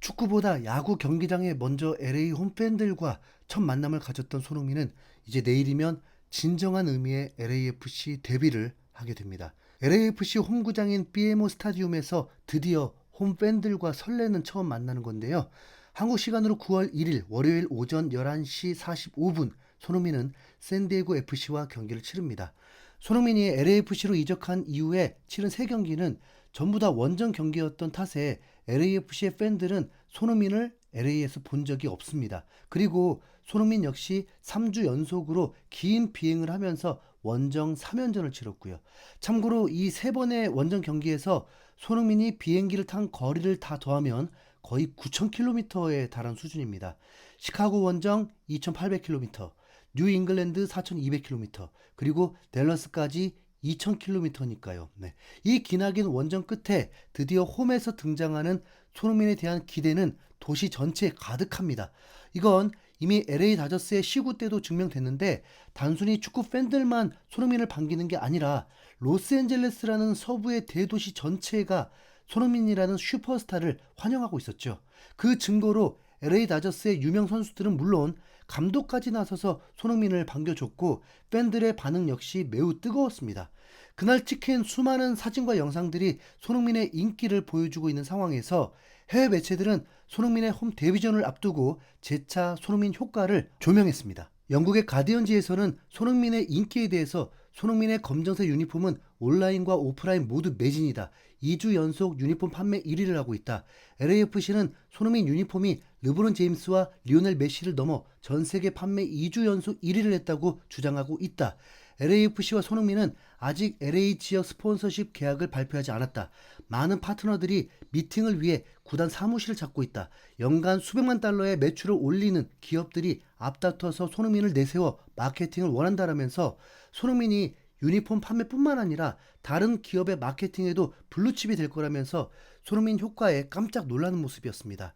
축구보다 야구 경기장에 먼저 LA 홈팬들과 첫 만남을 가졌던 손흥민은 이제 내일이면 진정한 의미의 LAFC 데뷔를 하게 됩니다. LAFC 홈구장인 BMO 스타디움에서 드디어 홈팬들과 설레는 처음 만나는 건데요. 한국 시간으로 9월 1일 월요일 오전 11시 45분 손흥민은 샌디에고 FC와 경기를 치릅니다. 손흥민이 LAFC로 이적한 이후에 치른 3경기는 전부 다 원정 경기였던 탓에 LAFC의 팬들은 손흥민을 LA에서 본 적이 없습니다. 그리고 손흥민 역시 3주 연속으로 긴 비행을 하면서 원정 3연전을 치렀고요. 참고로 이 3번의 원정 경기에서 손흥민이 비행기를 탄 거리를 다 더하면 거의 9,000km에 달한 수준입니다. 시카고 원정 2,800km, 뉴 잉글랜드 4,200km, 그리고 댈러스까지 2,000km니까요. 네. 이 기나긴 원정 끝에 드디어 홈에서 등장하는 손흥민에 대한 기대는 도시 전체에 가득합니다. 이건 이미 LA 다저스의 시구 때도 증명됐는데 단순히 축구 팬들만 손흥민을 반기는 게 아니라 로스앤젤레스라는 서부의 대도시 전체가 손흥민이라는 슈퍼스타를 환영하고 있었죠. 그 증거로 LA 다저스의 유명 선수들은 물론 감독까지 나서서 손흥민을 반겨줬고 팬들의 반응 역시 매우 뜨거웠습니다. 그날 찍힌 수많은 사진과 영상들이 손흥민의 인기를 보여주고 있는 상황에서 해외 매체들은 손흥민의 홈 데뷔전을 앞두고 재차 손흥민 효과를 조명했습니다. 영국의 가디언지에서는 손흥민의 인기에 대해서 손흥민의 검정색 유니폼은 온라인과 오프라인 모두 매진이다. 2주 연속 유니폼 판매 1위를 하고 있다. LAFC는 손흥민 유니폼이 르브론 제임스와 리오넬 메시를 넘어 전 세계 판매 2주 연속 1위를 했다고 주장하고 있다. LAFC와 손흥민은 아직 LA 지역 스폰서십 계약을 발표하지 않았다. 많은 파트너들이 미팅을 위해 구단 사무실을 찾고 있다. 연간 수백만 달러의 매출을 올리는 기업들이 앞다퉈서 손흥민을 내세워 마케팅을 원한다라면서 손흥민이 유니폼 판매뿐만 아니라 다른 기업의 마케팅에도 블루칩이 될 거라면서 손흥민 효과에 깜짝 놀라는 모습이었습니다.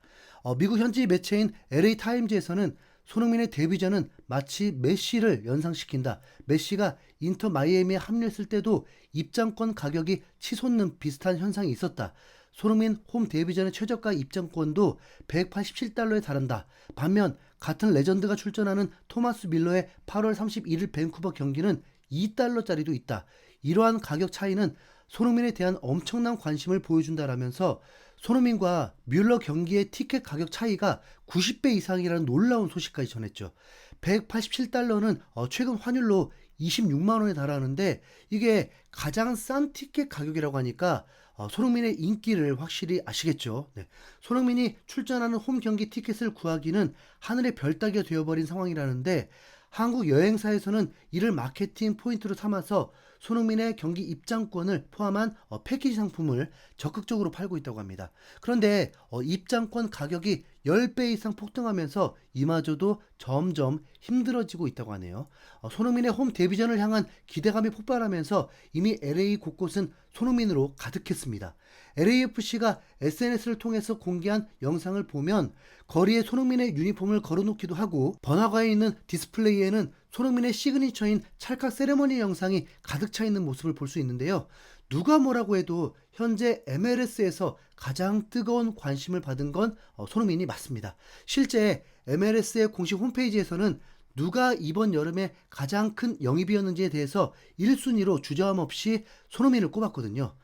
미국 현지 매체인 LA 타임즈에서는 손흥민의 데뷔전은 마치 메시를 연상시킨다. 메시가 인터 마이애미에 합류했을 때도 입장권 가격이 치솟는 비슷한 현상이 있었다. 손흥민 홈 데뷔전의 최저가 입장권도 187달러에 달한다. 반면 같은 레전드가 출전하는 토마스 밀러의 8월 31일 밴쿠버 경기는 2달러짜리도 있다. 이러한 가격 차이는 손흥민에 대한 엄청난 관심을 보여준다라면서 손흥민과 뮬러 경기의 티켓 가격 차이가 90배 이상이라는 놀라운 소식까지 전했죠. 187달러는 최근 환율로 26만 원에 달하는데 이게 가장 싼 티켓 가격이라고 하니까 손흥민의 인기를 확실히 아시겠죠. 네. 손흥민이 출전하는 홈 경기 티켓을 구하기는 하늘의 별 따기가 되어버린 상황이라는데 한국 여행사에서는 이를 마케팅 포인트로 삼아서 손흥민의 경기 입장권을 포함한 패키지 상품을 적극적으로 팔고 있다고 합니다. 그런데 입장권 가격이 10배 이상 폭등하면서 이마저도 점점 힘들어지고 있다고 하네요. 손흥민의 홈 데뷔전을 향한 기대감이 폭발하면서 이미 LA 곳곳은 손흥민으로 가득했습니다. LAFC가 SNS를 통해서 공개한 영상을 보면 거리에 손흥민의 유니폼을 걸어놓기도 하고 번화가에 있는 디스플레이에는 손흥민의 시그니처인 찰칵 세레머니 영상이 가득 차 있는 모습을 볼 수 있는데요. 누가 뭐라고 해도 현재 MLS에서 가장 뜨거운 관심을 받은 건 손흥민이 맞습니다. 실제 MLS의 공식 홈페이지에서는 누가 이번 여름에 가장 큰 영입이었는지에 대해서 1순위로 주저함 없이 손흥민을 꼽았거든요.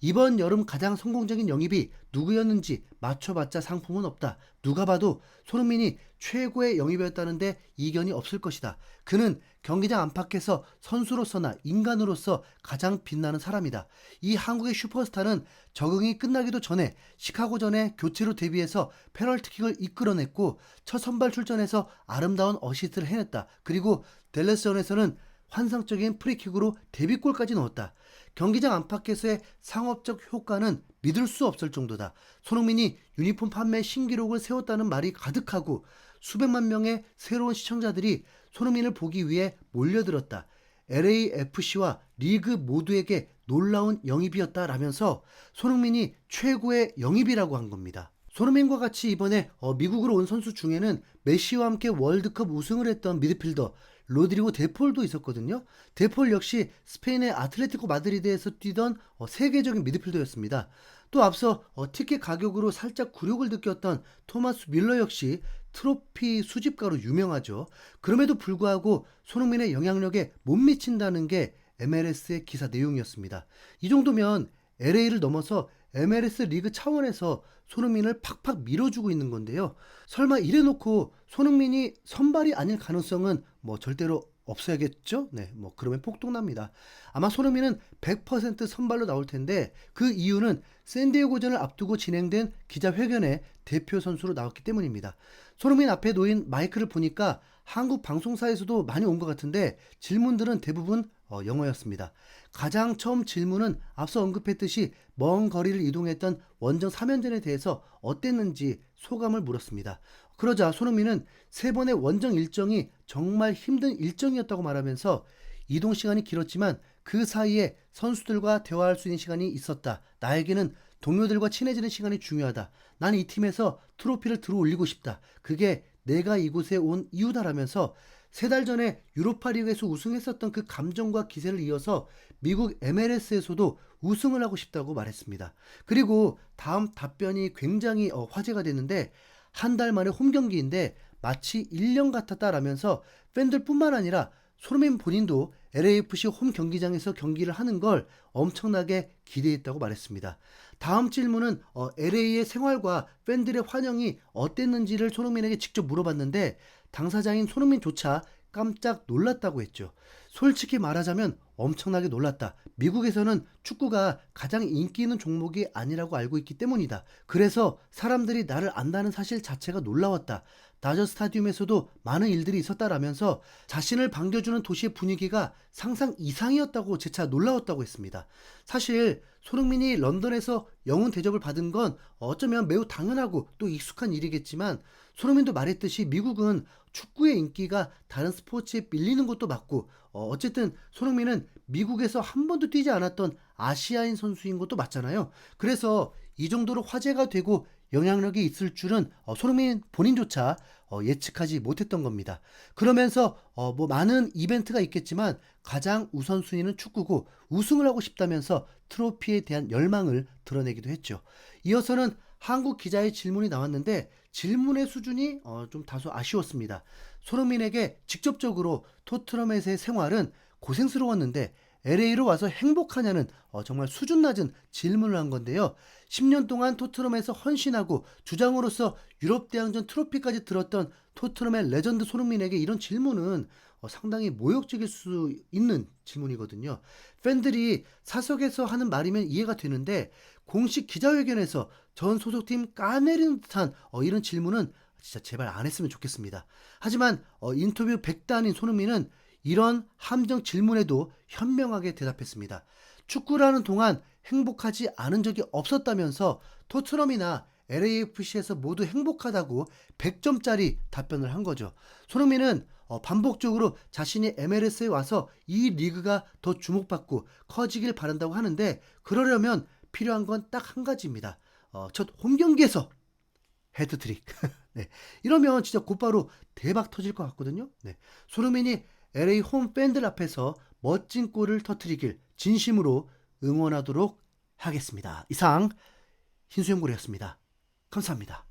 이번 여름 가장 성공적인 영입이 누구였는지 맞춰봤자 상품은 없다. 누가 봐도 손흥민이 최고의 영입이었다는데 이견이 없을 것이다. 그는 경기장 안팎에서 선수로서나 인간으로서 가장 빛나는 사람이다. 이 한국의 슈퍼스타는 적응이 끝나기도 전에 시카고전에 교체로 데뷔해서 페널티킥을 이끌어냈고 첫 선발 출전에서 아름다운 어시스트를 해냈다. 그리고 댈러스전에서는 환상적인 프리킥으로 데뷔골까지 넣었다. 경기장 안팎에서의 상업적 효과는 믿을 수 없을 정도다. 손흥민이 유니폼 판매 신기록을 세웠다는 말이 가득하고 수백만 명의 새로운 시청자들이 손흥민을 보기 위해 몰려들었다. LAFC와 리그 모두에게 놀라운 영입이었다라면서 손흥민이 최고의 영입이라고 한 겁니다. 손흥민과 같이 이번에 미국으로 온 선수 중에는 메시와 함께 월드컵 우승을 했던 미드필더 로드리고 데폴도 있었거든요. 데폴 역시 스페인의 아틀레티코 마드리드에서 뛰던 세계적인 미드필더였습니다. 또 앞서 티켓 가격으로 살짝 굴욕을 느꼈던 토마스 밀러 역시 트로피 수집가로 유명하죠. 그럼에도 불구하고 손흥민의 영향력에 못 미친다는 게 MLS의 기사 내용이었습니다. 이 정도면 LA를 넘어서 MLS 리그 차원에서 손흥민을 팍팍 밀어주고 있는 건데요. 설마 이래놓고 손흥민이 선발이 아닐 가능성은 뭐 절대로 없어야겠죠? 네, 뭐 그러면 폭동납니다. 아마 손흥민은 100% 선발로 나올 텐데 그 이유는 샌디에고전을 앞두고 진행된 기자회견에 대표 선수로 나왔기 때문입니다. 손흥민 앞에 놓인 마이크를 보니까 한국 방송사에서도 많이 온 것 같은데 질문들은 대부분 영어였습니다. 가장 처음 질문은 앞서 언급했듯이 먼 거리를 이동했던 원정 3연전에 대해서 어땠는지 소감을 물었습니다. 그러자 손흥민은 3번의 원정 일정이 정말 힘든 일정이었다고 말하면서 이동 시간이 길었지만 그 사이에 선수들과 대화할 수 있는 시간이 있었다. 나에게는 동료들과 친해지는 시간이 중요하다. 난 이 팀에서 트로피를 들어올리고 싶다. 그게 내가 이곳에 온 이유다라면서 3달 전에 유로파리그에서 우승했었던 그 감정과 기세를 이어서 미국 MLS에서도 우승을 하고 싶다고 말했습니다. 그리고 다음 답변이 굉장히 화제가 됐는데 한 달 만에 홈 경기인데 마치 1년 같았다라면서 팬들뿐만 아니라 손흥민 본인도 LAFC 홈 경기장에서 경기를 하는 걸 엄청나게 기대했다고 말했습니다. 다음 질문은 LA의 생활과 팬들의 환영이 어땠는지를 손흥민에게 직접 물어봤는데 당사자인 손흥민조차 깜짝 놀랐다고 했죠. 솔직히 말하자면 엄청나게 놀랐다. 미국에서는 축구가 가장 인기 있는 종목이 아니라고 알고 있기 때문이다. 그래서 사람들이 나를 안다는 사실 자체가 놀라웠다. 다저 스타디움에서도 많은 일들이 있었다라면서 자신을 반겨주는 도시의 분위기가 상상 이상이었다고 재차 놀라웠다고 했습니다. 사실 손흥민이 런던에서 영웅 대접을 받은 건 어쩌면 매우 당연하고 또 익숙한 일이겠지만 손흥민도 말했듯이 미국은 축구의 인기가 다른 스포츠에 밀리는 것도 맞고 어쨌든 손흥민은 미국에서 한 번도 뛰지 않았던 아시아인 선수인 것도 맞잖아요. 그래서 이 정도로 화제가 되고 영향력이 있을 줄은 손흥민 본인조차 예측하지 못했던 겁니다. 그러면서 뭐 많은 이벤트가 있겠지만 가장 우선순위는 축구고 우승을 하고 싶다면서 트로피에 대한 열망을 드러내기도 했죠. 이어서는 한국 기자의 질문이 나왔는데 질문의 수준이 좀 다소 아쉬웠습니다. 손흥민에게 직접적으로 토트넘에서의 생활은 고생스러웠는데 LA로 와서 행복하냐는 정말 수준 낮은 질문을 한 건데요. 10년 동안 토트넘에서 헌신하고 주장으로서 유럽 대항전 트로피까지 들었던 토트넘의 레전드 손흥민에게 이런 질문은 상당히 모욕적일 수 있는 질문이거든요. 팬들이 사석에서 하는 말이면 이해가 되는데 공식 기자회견에서 전 소속팀 까내리는 듯한 이런 질문은 진짜 제발 안 했으면 좋겠습니다. 하지만 인터뷰 백단인 손흥민은 이런 함정 질문에도 현명하게 대답했습니다. 축구라는 동안 행복하지 않은 적이 없었다면서 토트넘이나 LAFC에서 모두 행복하다고 100점짜리 답변을 한 거죠. 손흥민은 반복적으로 자신이 MLS에 와서 이 리그가 더 주목받고 커지길 바란다고 하는데 그러려면 필요한 건 딱 한 가지입니다. 첫 홈경기에서 헤드트릭. 네. 이러면 진짜 곧바로 대박 터질 것 같거든요. 네. 손흥민이 LA 홈 팬들 앞에서 멋진 골을 터뜨리길 진심으로 응원하도록 하겠습니다. 이상 흰수염고래였습니다. 감사합니다.